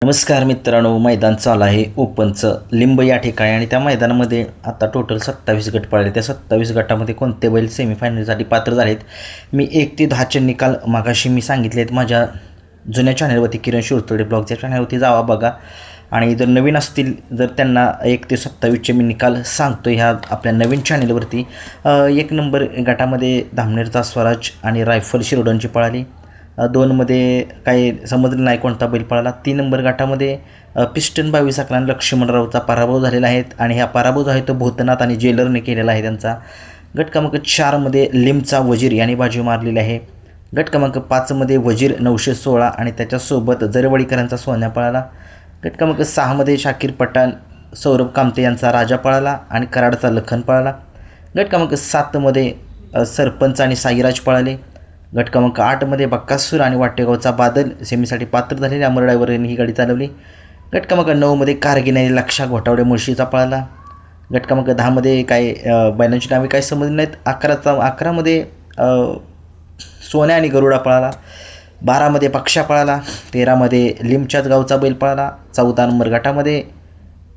नमस्कार मित्रांनो, मैदान चालू आहे ओपनचं लिंब या ठिकाणी आणि त्या मैदानामध्ये आता टोटल 27 गट पडले. त्या 27 गटामध्ये कोणते बैल सेमीफायनलसाठी पात्र झालेत मी 1 ते 10चे निकाल मागाशी मी सांगितले आहेत माझ्या जुन्या चॅनलवरती किरण शिरतोडे ब्लॉगच्या चॅनलवरती जावा बघा. आणि जर नवीन असतील जर त्यांना 1 ते 27चे मी निकाल सांगतो ह्या आपल्या नवीन चॅनलवरती. 1 नंबर गटामध्ये धामणेरचा स्वराज आणि रायफल शिरोडनची पळाली. 2मध्ये काही समजलं नाही कोणता बैल पळाला. 3 नंबर गटामध्ये पिस्टन 22 अकराने लक्ष्मणरावचा पराभव झालेला आहे आणि हा पराभव जो आहे तो भूतनाथ आणि जेलरने केलेला आहे त्यांचा. गट क्रमांक 4मध्ये लिमचा वजीर यांनी बाजी मारलेली आहे. गट क्रमांक 5मध्ये वजीर 916 आणि त्याच्यासोबत जरवडीकरांचा सोन्या पळाला. गट क्रमांक 6मध्ये शाकीर पठाण सौरभ कामते यांचा राजा पळाला आणि कराडचा लखन पळाला. गट क्रमांक 7मध्ये सरपंच आणि साईराज पळाले. गट क्रमांक 8मध्ये बक्कासूर आणि वाटेगावचा बादल सेमीसाठी पात्र झालेले अमर ड्रायव्हर यांनी ही गाडी चालवली. गट क्रमांक 9मध्ये कारगिनारी लक्षा घोटावडे मुळशीचा पळाला. गट क्रमांक 10मध्ये काय बैलांची नावे काही समजली नाहीत. 11मध्ये सोन्या आणि गरुडा पळाला. 12मध्ये पक्षा पळाला. 13मध्ये लिमच्याच गावचा बैल पळाला. 14 नंबर गटामध्ये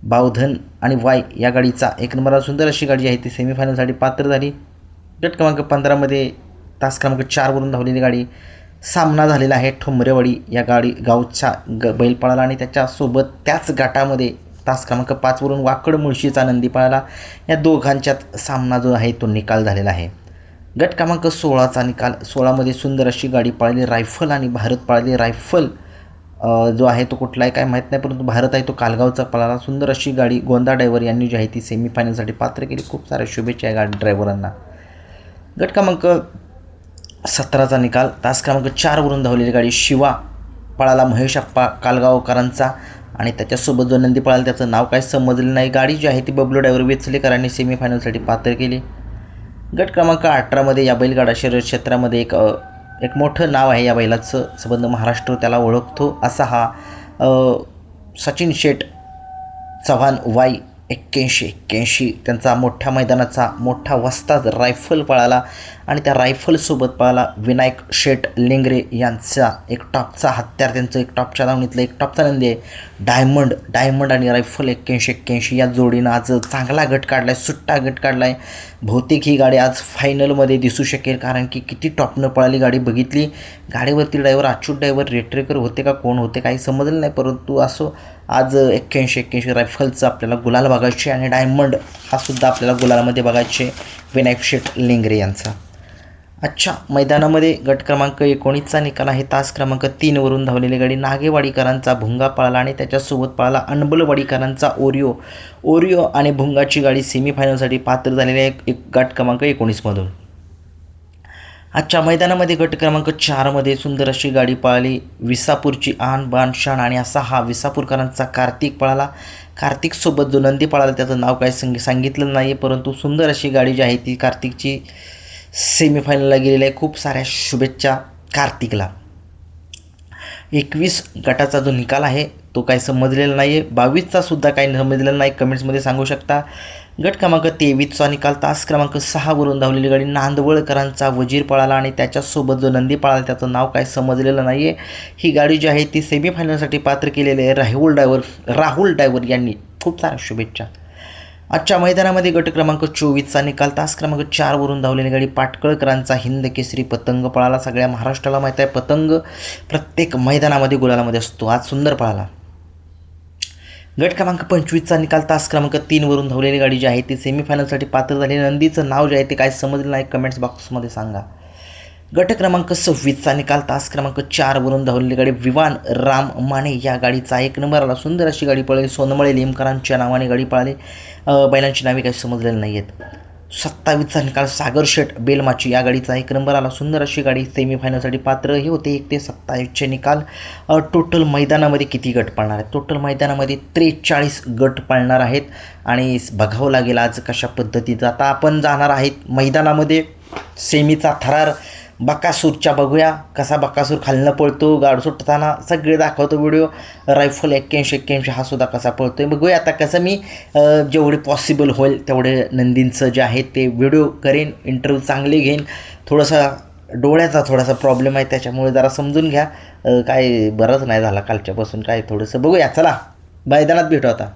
बावधन आणि वाय या गाडीचा 1 नंबरला सुंदर अशी गाडी आहे ती सेमीफायनलसाठी पात्र झाली. गट क्रमांक 15मध्ये तास क्रमांक 4वरून धावलेली गाडी सामना झालेला आहे. ठोंबरेवाडी या गावचा बैल पळाला आणि त्याच्यासोबत त्याच गटामध्ये तास क्रमांक 5वरून वाकड मुळशीचा नंदी पळाला. या दोघांच्यात सामना जो आहे तो निकाल झालेला आहे. गट क्रमांक 16चा निकाल 16मध्ये सुंदर अशी गाडी पळाली रायफल आणि भारत पळाली. रायफल जो आहे तो कुठला आहे काय माहीत नाही, परंतु भारत आहे तो कालगावचा पळाला. सुंदर अशी गाडी गोंदा ड्रायव्हर यांनी जी आहे ती सेमीफायनलसाठी पात्र केली. खूप साऱ्या शुभेच्छा या गाडी ड्रायव्हरांना. गट क्रमांक 17चा निकाल तास क्रमांक 4वरून धावलेली गाडी शिवा पळाला महेशप्पा कालगावकरांचा आणि त्याच्यासोबत जो नंदी पळाला त्याचं नाव काय समजलं नाही. गाडी जी आहे ती बबलू ड्रायव्हर वेचलेकरांनी सेमीफायनलसाठी पात्र केली. गट क्रमांक 18मध्ये या बैलगाडा शर्यत क्षेत्रामध्ये एक मोठं नाव आहे. या बैलाचं संबंध महाराष्ट्र त्याला ओळखतो असा हा सचिन शेठ चव्हाण वाय 81 त्यांचा मोठ्या मैदानाचा मोठा वस्ताद रायफल पळाला आणि त्या रायफलसोबत पळाला विनायक शेठ लेंगरे यांचा एक टॉपचा हत्यार, त्यांचं एक टॉपच्या धावणीतलं एक टॉपचा नंदी आहे डायमंड आणि रायफल 81 या जोडीनं आज चांगला गट काढला आहे, सुट्टा गट काढला आहे. बहुतेक ही गाडी आज फायनलमध्ये दिसू शकेल कारण की किती टॉपनं पळाली गाडी. बघितली गाडीवरती ड्रायव्हर अच्युत ड्रायव्हर रेट्रेकर होते का कोण होते काही समजलं नाही, परंतु असो आज 81 रायफलचं आपल्याला गुलाल बघायचे आणि डायमंड हा सुद्धा आपल्याला गुलालामध्ये बघायचे विनायक शेठ लेंगरे यांचा. अच्छा, मैदानामध्ये गट क्रमांक 19चा निकाल आहे. तास क्रमांक 3वरून धावलेली गाडी नागेवाडीकरांचा भुंगा पळाला आणि त्याच्यासोबत पळाला अनबलवाडीकरांचा ओरिओ आणि भुंगाची गाडी सेमीफायनलसाठी पात्र झालेली आहे एक गट क्रमांक 19मधून. आजच्या मैदानामध्ये गट क्रमांक 4मध्ये सुंदर अशी गाडी पळाली विसापूरची आन बान शान आणि असा हा विसापूरकरांचा कार्तिक पळाला. कार्तिकसोबत जो नंदी पळाला त्याचं नाव काय सांगितलं नाही, परंतु सुंदर अशी गाडी जी आहे ती कार्तिकची सेमीफायनलला गेलेली आहे. खूप साऱ्या शुभेच्छा कार्तिकला. 21 गटाचा जो निकाल आहे तो काही समजलेला नाही आहे. 22चा सुद्धा काही समजलेला नाही, कमेंट्समध्ये सांगू शकता. गट क्रमांक 23चा निकाल तास क्रमांक 6वरून धावलेली गाडी नांदवळकरांचा वजीर पळाला आणि त्याच्यासोबत जो नंदी पळाला त्याचं नाव काय समजलेलं नाही आहे. ही गाडी जी आहे ती सेमीफायनलसाठी पात्र केलेली आहे. राहुल ड्रायव्हर यांनी खूप साऱ्या शुभेच्छा. आजच्या मैदानामध्ये गट क्रमांक 24चा निकाल तास क्रमांक 4वरून धावलेली गाडी पाटकळकरांचा हिंद केसरी पतंग पळाला. सगळ्या महाराष्ट्राला माहीत आहे पतंग प्रत्येक मैदानामध्ये गुलालामध्ये असतो, आज सुंदर पळाला. गट क्रमांक 25चा निकाल तास क्रमांक 3वरून धावलेली गाडी जी आहे ती सेमीफायनलसाठी पात्र झाली. नंदीचं नाव जे आहे ते काय समजलं नाही, कमेंट्स बॉक्समध्ये सांगा. गट क्रमांक 26चा निकाल तास क्रमांक 4वरून धावलेली गाडी विवान राम माने या गाडीचा 1 नंबर आला. सुंदर अशी गाडी पळाली. सोनमळे लिमकरांच्या नावाने गाडी पळाली. बैलांची नावे काही समजलेली नाही आहेत. 27चा निकाल सागर शेठ बेलमाची या गाडीचा 1 नंबर आला. सुंदर अशी गाडी सेमीफायनलसाठी पात्र हे होते. 1 ते 27चे निकाल. टोटल मैदानामध्ये किती गट पळणार आहेत? टोटल मैदानामध्ये 43 गट पळणार आहेत आणि बघावं लागेल आज कशा पद्धतीचं. आता आपण जाणार आहेत मैदानामध्ये सेमीचा थरार बकासूरच्या बघूया कसा बकासूर खालनं पळतो गाड सुटताना सगळे दाखवतो व्हिडिओ. रायफल 81 हा सुद्धा कसा पळतो आहे बघूया. आता कसं मी जेवढे पॉसिबल होईल तेवढे नंदींचं जे आहे ते व्हिडिओ करेन, इंटरव्ह्यू चांगले घेईन, थोडंसं डोळ्याचा थोडासा प्रॉब्लेम आहे, त्याच्यामुळे जरा समजून घ्या. काय बरंच नाही झाला कालच्यापासून, काय थोडंसं बघूया. चला मैदानात भेटू आता.